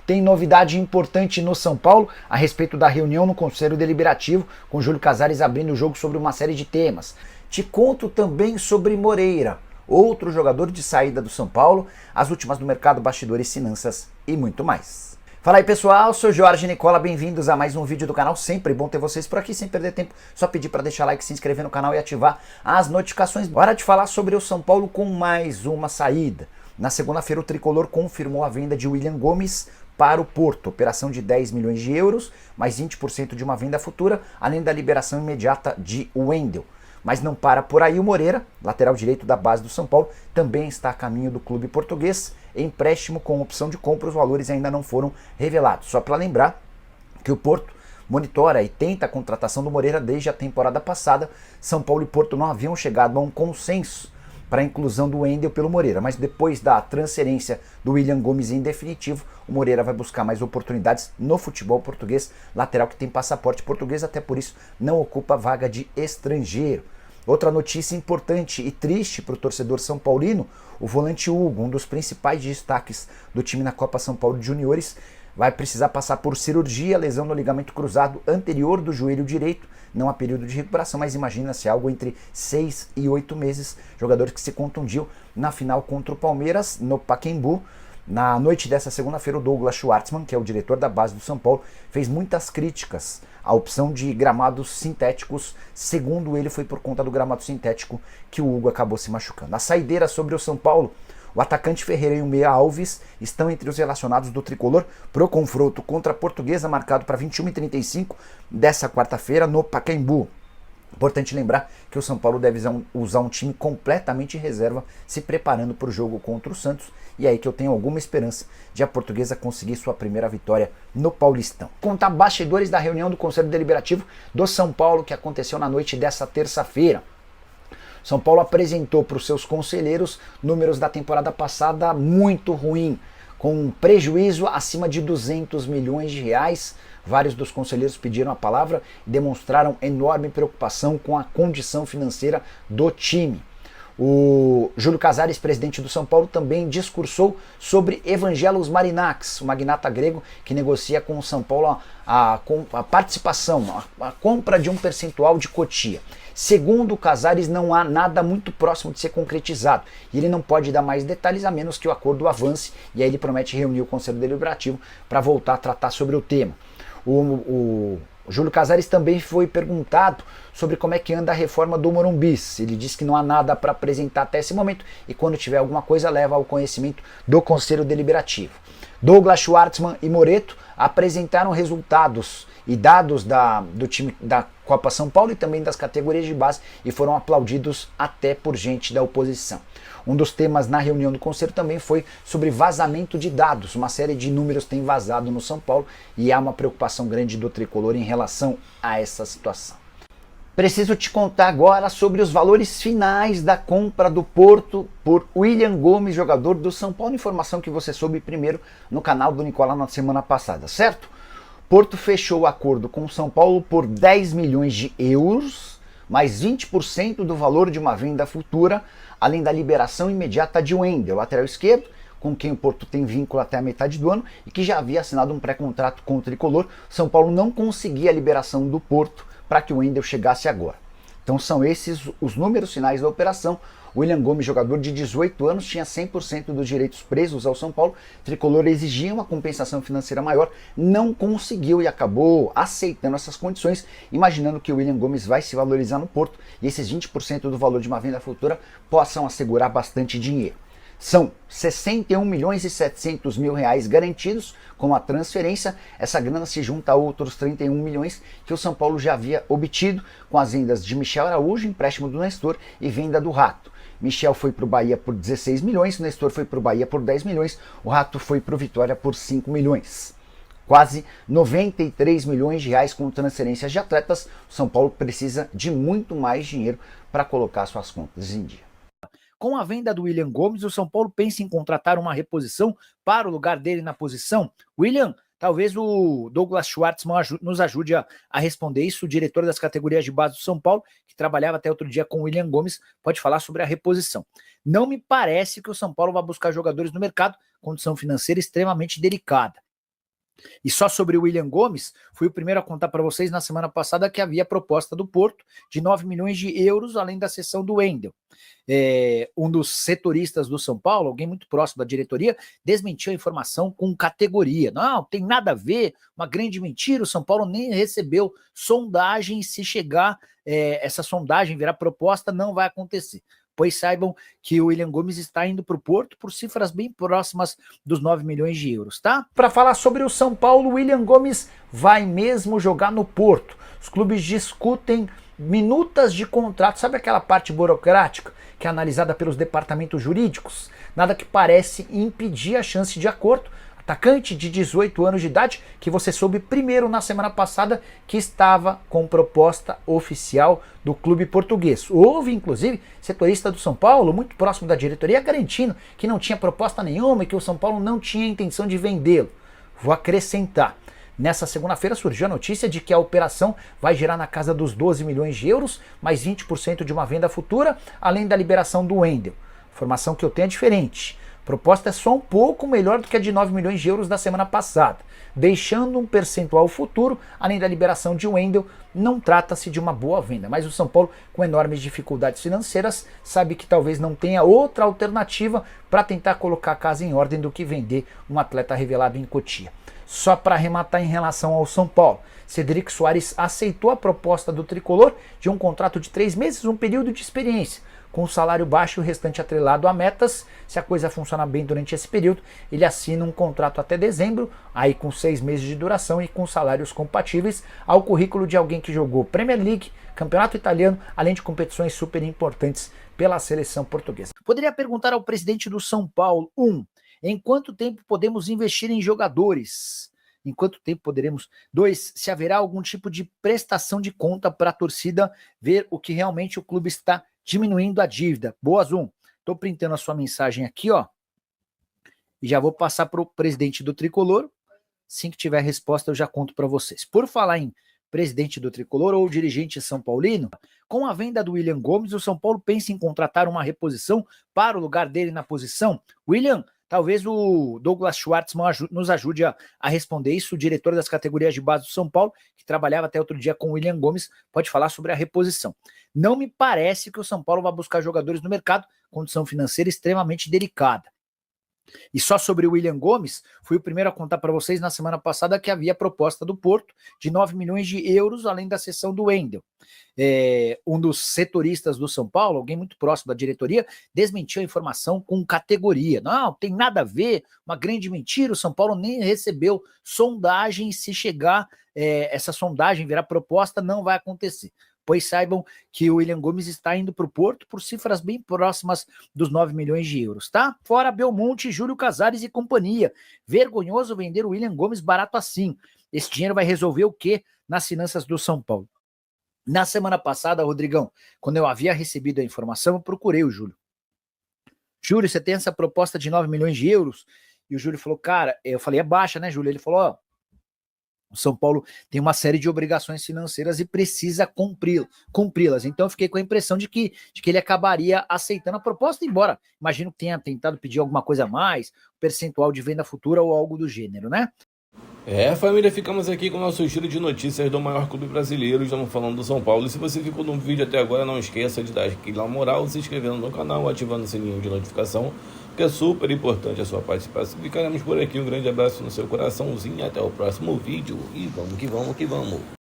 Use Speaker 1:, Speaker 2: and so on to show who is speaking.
Speaker 1: Tem novidade importante no São Paulo a respeito da reunião no Conselho Deliberativo, com Júlio Casares abrindo o jogo sobre uma série de temas. Te conto também sobre Moreira, outro jogador de saída do São Paulo, as últimas do mercado, bastidores, finanças e muito mais. Fala aí pessoal, sou Jorge Nicola, bem-vindos a mais um vídeo do canal, sempre bom ter vocês por aqui, sem perder tempo, só pedir para deixar like, se inscrever no canal e ativar as notificações. Bora de falar sobre o São Paulo com mais uma saída. Na segunda-feira o Tricolor confirmou a venda de William Gomes para o Porto, operação de 10 milhões de euros, mais 20% de uma venda futura, além da liberação imediata de Wendel. Mas não para por aí, o Moreira, lateral direito da base do São Paulo, também está a caminho do clube português, empréstimo com opção de compra, os valores ainda não foram revelados. Só para lembrar que o Porto monitora e tenta a contratação do Moreira desde a temporada passada. São Paulo e Porto não haviam chegado a um consenso para a inclusão do Wendel pelo Moreira, mas depois da transferência do William Gomes em definitivo, o Moreira vai buscar mais oportunidades no futebol português, lateral que tem passaporte português, até por isso não ocupa vaga de estrangeiro. Outra notícia importante e triste para o torcedor são paulino, o volante Hugo, um dos principais destaques do time na Copa São Paulo de Juniores, vai precisar passar por cirurgia, lesão no ligamento cruzado anterior do joelho direito. Não há período de recuperação, mas imagina-se algo entre 6 e 8 meses. Jogador que se contundiu na final contra o Palmeiras, no Pacaembu. Na noite dessa segunda-feira, o Douglas Schwartzman, que é o diretor da base do São Paulo, fez muitas críticas à opção de gramados sintéticos. Segundo ele, foi por conta do gramado sintético que o Hugo acabou se machucando. A saideira sobre o São Paulo: o atacante Ferreira e o meia Alves estão entre os relacionados do Tricolor para o confronto contra a Portuguesa, marcado para 21h35 dessa quarta-feira no Pacaembu. Importante lembrar que o São Paulo deve usar um time completamente reserva, se preparando para o jogo contra o Santos, e é aí que eu tenho alguma esperança de a Portuguesa conseguir sua primeira vitória no Paulistão. Contar bastidores da reunião do Conselho Deliberativo do São Paulo, que aconteceu na noite dessa terça-feira. São Paulo apresentou para os seus conselheiros números da temporada passada muito ruim, com um prejuízo acima de 200 milhões de reais. Vários dos conselheiros pediram a palavra e demonstraram enorme preocupação com a condição financeira do time. O Júlio Casares, presidente do São Paulo, também discursou sobre Evangelos Marinax, o magnata grego que negocia com o São Paulo a participação, a compra de um percentual de Cotia. Segundo Casares, não há nada muito próximo de ser concretizado e ele não pode dar mais detalhes a menos que o acordo avance, e aí ele promete reunir o Conselho Deliberativo para voltar a tratar sobre o tema. O Júlio Casares também foi perguntado sobre como é que anda a reforma do Morumbi. Ele disse que não há nada para apresentar até esse momento e quando tiver alguma coisa leva ao conhecimento do Conselho Deliberativo. Douglas Schwartzman e Moreto apresentaram resultados e dados do time da Copa São Paulo e também das categorias de base e foram aplaudidos até por gente da oposição. Um dos temas na reunião do Conselho também foi sobre vazamento de dados. Uma série de números tem vazado no São Paulo e há uma preocupação grande do Tricolor em relação a essa situação. Preciso te contar agora sobre os valores finais da compra do Porto por William Gomes, jogador do São Paulo. Informação que você soube primeiro no canal do Nicola na semana passada, certo? Porto fechou o acordo com o São Paulo por 10 milhões de euros, mais 20% do valor de uma venda futura, além da liberação imediata de Wendel, lateral esquerdo, com quem o Porto tem vínculo até a metade do ano e que já havia assinado um pré-contrato com o Tricolor. São Paulo não conseguia a liberação do Porto para que o Wendel chegasse agora. Então são esses os números finais da operação. William Gomes, jogador de 18 anos, tinha 100% dos direitos presos ao São Paulo. O Tricolor exigia uma compensação financeira maior, não conseguiu e acabou aceitando essas condições, imaginando que o William Gomes vai se valorizar no Porto e esses 20% do valor de uma venda futura possam assegurar bastante dinheiro. São 61 milhões e 700 mil reais garantidos com a transferência. Essa grana se junta a outros 31 milhões que o São Paulo já havia obtido com as vendas de Michel Araújo, empréstimo do Nestor e venda do Rato. Michel foi para o Bahia por 16 milhões, Nestor foi para o Bahia por 10 milhões, o Rato foi para o Vitória por 5 milhões. Quase 93 milhões de reais com transferências de atletas. O São Paulo precisa de muito mais dinheiro para colocar suas contas em dia. Com a venda do William Gomes, o São Paulo pensa em contratar uma reposição para o lugar dele na posição. William, talvez o Douglas Schwartzman nos ajude a responder isso. O diretor das categorias de base do São Paulo, que trabalhava até outro dia com o William Gomes, pode falar sobre a reposição. Não me parece que o São Paulo vai buscar jogadores no mercado, condição financeira extremamente delicada. E só sobre o William Gomes, fui o primeiro a contar para vocês na semana passada que havia proposta do Porto de 9 milhões de euros, além da cessão do Wendel. Um dos setoristas do São Paulo, alguém muito próximo da diretoria, desmentiu a informação com categoria. Não, tem nada a ver, uma grande mentira, o São Paulo nem recebeu sondagem, se chegar essa sondagem virar proposta, não vai acontecer. Pois saibam que o William Gomes está indo para o Porto por cifras bem próximas dos 9 milhões de euros, tá? Para falar sobre o São Paulo, o William Gomes vai mesmo jogar no Porto. Os clubes discutem minutas de contrato, sabe aquela parte burocrática que é analisada pelos departamentos jurídicos? Nada que parece impedir a chance de acordo. Atacante de 18 anos de idade, que você soube primeiro na semana passada que estava com proposta oficial do clube português. Houve, inclusive, setorista do São Paulo, muito próximo da diretoria, garantindo que não tinha proposta nenhuma e que o São Paulo não tinha intenção de vendê-lo. Vou acrescentar. Nessa segunda-feira surgiu a notícia de que a operação vai girar na casa dos 12 milhões de euros, mais 20% de uma venda futura, além da liberação do Wendel. Informação que eu tenho é diferente. A proposta é só um pouco melhor do que a de 9 milhões de euros da semana passada. Deixando um percentual futuro, além da liberação de Wendel, não trata-se de uma boa venda. Mas o São Paulo, com enormes dificuldades financeiras, sabe que talvez não tenha outra alternativa para tentar colocar a casa em ordem do que vender um atleta revelado em Cotia. Só para arrematar em relação ao São Paulo, Cedric Soares aceitou a proposta do tricolor de um contrato de 3 meses, um período de experiência, com o salário baixo e o restante atrelado a metas. Se a coisa funcionar bem durante esse período, ele assina um contrato até dezembro, aí com 6 meses de duração e com salários compatíveis ao currículo de alguém que jogou Premier League, Campeonato Italiano, além de competições super importantes pela seleção portuguesa. Poderia perguntar ao presidente do São Paulo, em quanto tempo podemos investir em jogadores? Em quanto tempo poderemos? 2, se haverá algum tipo de prestação de conta para a torcida ver o que realmente o clube está diminuindo a dívida. Boas, Estou printando a sua mensagem aqui, ó. E já vou passar para o presidente do Tricolor. Assim que tiver resposta, eu já conto para vocês. Por falar em presidente do Tricolor ou dirigente São Paulino, com a venda do William Gomes, o São Paulo pensa em contratar uma reposição para o lugar dele na posição. William, talvez o Douglas Schwartzman nos ajude a responder isso. O diretor das categorias de base do São Paulo, que trabalhava até outro dia com o William Gomes, pode falar sobre a reposição. Não me parece que o São Paulo vai buscar jogadores no mercado, condição financeira extremamente delicada. E só sobre o William Gomes, fui o primeiro a contar para vocês na semana passada que havia proposta do Porto de 9 milhões de euros, além da cessão do Wendel. Um dos setoristas do São Paulo, alguém muito próximo da diretoria, desmentiu a informação com categoria. Não, tem nada a ver, uma grande mentira, o São Paulo nem recebeu sondagem, se chegar essa sondagem virar proposta, não vai acontecer. Pois saibam que o William Gomes está indo para o Porto por cifras bem próximas dos 9 milhões de euros, tá? Fora Belmonte, Júlio Casares e companhia. Vergonhoso vender o William Gomes barato assim. Esse dinheiro vai resolver o quê nas finanças do São Paulo? Na semana passada, Rodrigão, quando eu havia recebido a informação, eu procurei o Júlio. Júlio, você tem essa proposta de 9 milhões de euros? E o Júlio falou, cara, eu falei, é baixa, né, Júlio? Ele falou, ó, o São Paulo tem uma série de obrigações financeiras e precisa cumpri-las. Então eu fiquei com a impressão de que ele acabaria aceitando a proposta, embora imagino que tenha tentado pedir alguma coisa a mais, percentual de venda futura ou algo do gênero, né?
Speaker 2: Família, ficamos aqui com o nosso giro de notícias do maior clube brasileiro. Estamos falando do São Paulo. E se você ficou no vídeo até agora, não esqueça de dar aquela moral, se inscrevendo no canal, ativando o sininho de notificação, que é super importante a sua participação. Ficaremos por aqui, um grande abraço no seu coraçãozinho, até o próximo vídeo. E vamos que vamos que vamos.